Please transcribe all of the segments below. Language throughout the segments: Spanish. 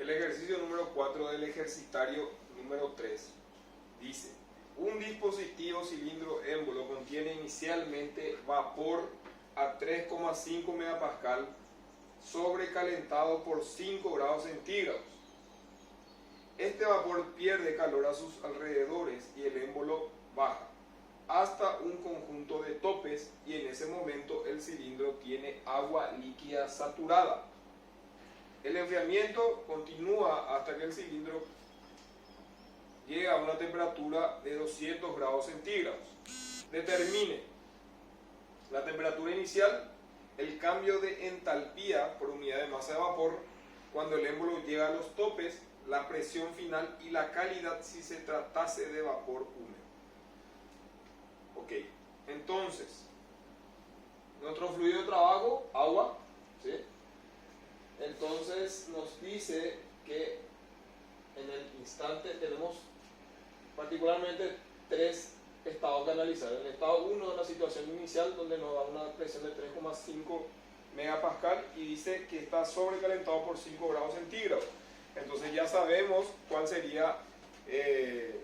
El ejercicio número 4 del ejercitario número 3 dice: un dispositivo cilindro émbolo contiene inicialmente vapor a 3,5 megapascal sobrecalentado por 5 grados centígrados. Este vapor pierde calor a sus alrededores y el émbolo baja hasta un conjunto de topes, y en ese momento el cilindro tiene agua líquida saturada. El enfriamiento continúa hasta que el cilindro llega a una temperatura de 200 grados centígrados. Determine la temperatura inicial, el cambio de entalpía por unidad de masa de vapor cuando el émbolo llega a los topes, la presión final y la calidad si se tratase de vapor húmedo. Ok, entonces, nuestro fluido de trabajo, agua, ¿sí? Entonces nos dice que en el instante tenemos particularmente tres estados que analizar. El estado 1 es la situación inicial, donde nos da una presión de 3,5 megapascal y dice que está sobrecalentado por 5 grados centígrados. Entonces ya sabemos cuál sería el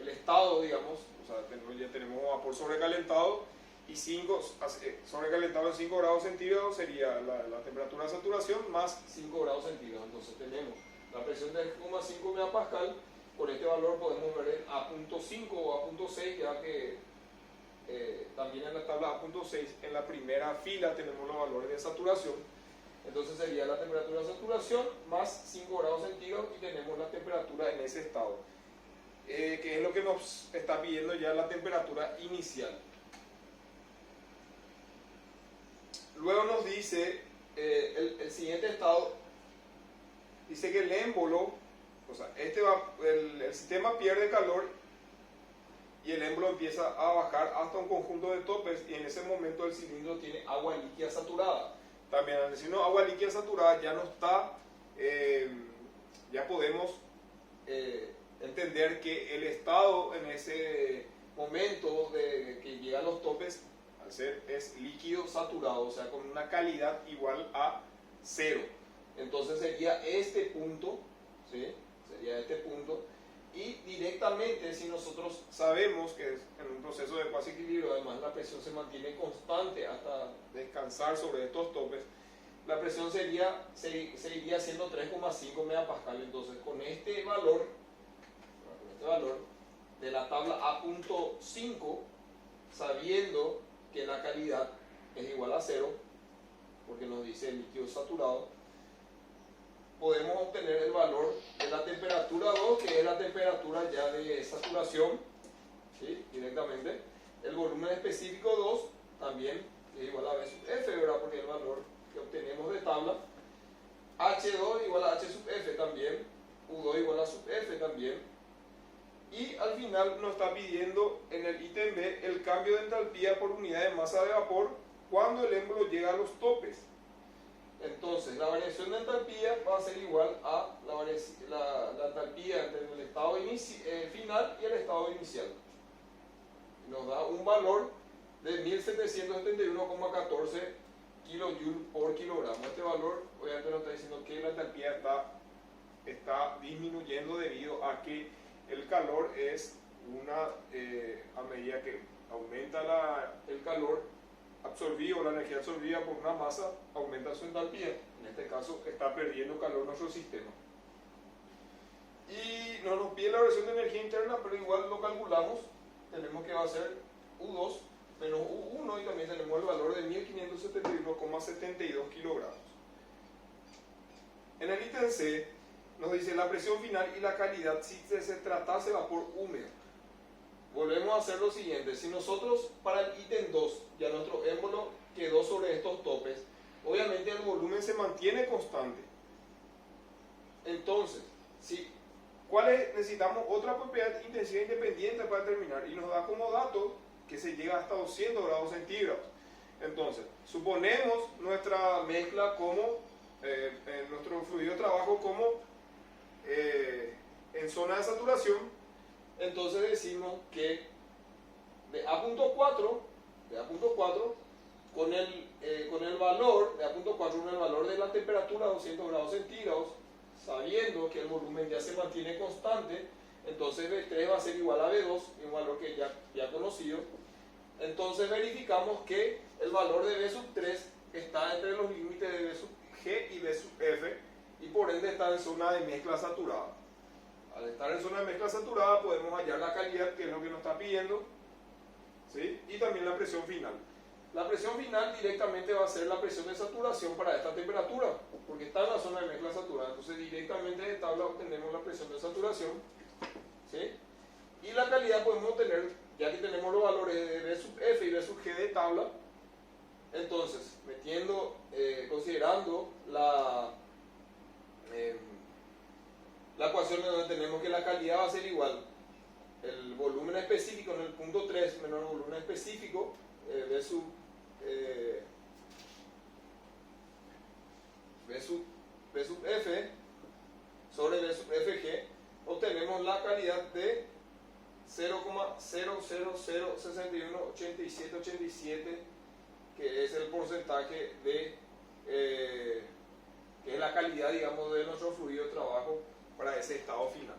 estado, digamos, o sea, ya tenemos vapor sobrecalentado, y sobrecalentado en 5 grados centígrados sería la temperatura de saturación más 5 grados centígrados. Entonces tenemos la presión de 3,5 megapascal. Por este valor podemos ver en A.5 o A.6, ya que también en la tabla A.6 en la primera fila tenemos los valores de saturación. Entonces sería la temperatura de saturación más 5 grados centígrados y tenemos la temperatura en ese estado, que es lo que nos está pidiendo ya la temperatura inicial. Luego nos dice el siguiente estado, dice que el émbolo, o sea, el sistema pierde calor y el émbolo empieza a bajar hasta un conjunto de topes, y en ese momento el cilindro tiene agua líquida saturada. También al decirnos agua líquida saturada ya no está, ya podemos entender que el estado en ese momento de que llega a los topes es líquido saturado, o sea, con una calidad igual a 0. Entonces sería este punto, ¿sí? Sería este punto, y directamente, si nosotros sabemos que en un proceso de cuasi equilibrio además la presión se mantiene constante hasta descansar sobre estos topes, la presión seguiría siendo 3,5 megapascal. Entonces con este valor de la tabla A.5, sabiendo que la calidad es igual a 0, porque nos dice el líquido saturado, podemos obtener el valor de la temperatura 2, que es la temperatura ya de saturación, ¿sí? Directamente. El volumen específico 2 también es igual a V sub F, ¿verdad? Porque es el valor que obtenemos de tabla. H2 igual a H sub F también, U2 igual a sub F también. Y al final nos está pidiendo en el ítem B el cambio de entalpía por unidad de masa de vapor cuando el émbolo llega a los topes. Entonces la variación de entalpía va a ser igual a la entalpía entre el estado final y el estado inicial. Nos da un valor de 1771,14 kJ por kilogramo. Este valor obviamente nos está diciendo que la entalpía está disminuyendo debido a que el calor es a medida que aumenta el calor absorbido, la energía absorbida por una masa, aumenta su entalpía. En este caso está perdiendo calor nuestro sistema. Y no nos pide la variación de energía interna, pero igual lo calculamos. Tenemos que va a ser U2 menos U1, y también tenemos el valor de 1571,72 kilogramos. En el ítem C nos dice la presión final y la calidad si se tratase de vapor húmedo. Volvemos a hacer lo siguiente: si nosotros para el ítem 2 ya nuestro émbolo quedó sobre estos topes, obviamente el volumen se mantiene constante. Entonces, necesitamos otra propiedad de intensidad independiente para terminar, y nos da como dato que se llega hasta 200 grados centígrados. Entonces, suponemos nuestra mezcla como, nuestro fluido de trabajo como en zona de saturación. Entonces decimos que de A.4 con el valor, de punto 4, con el valor de la temperatura a 200 grados centígrados, sabiendo que el volumen ya se mantiene constante, entonces B3 va a ser igual a B2, un valor que ya conocido. Entonces verificamos que el valor de B sub 3 está entre los límites de B sub G y B sub F, y por ende está en zona de mezcla saturada. Al estar en zona de mezcla saturada podemos hallar la calidad, que es lo que nos está pidiendo, ¿sí? Y también la presión final. La presión final directamente va a ser la presión de saturación para esta temperatura, porque está en la zona de mezcla saturada. Entonces directamente de tabla obtenemos la presión de saturación, ¿sí? Y la calidad podemos obtener, ya que tenemos los valores de B sub F y B sub G de tabla. Entonces, considerando la ecuación en donde tenemos que la calidad va a ser igual el volumen específico en el punto 3 menos el volumen específico B sub F sobre B sub FG, obtenemos la calidad de 0,000618787, que es el porcentaje de que es la calidad, digamos, de nuestro fluido de trabajo para ese estado final.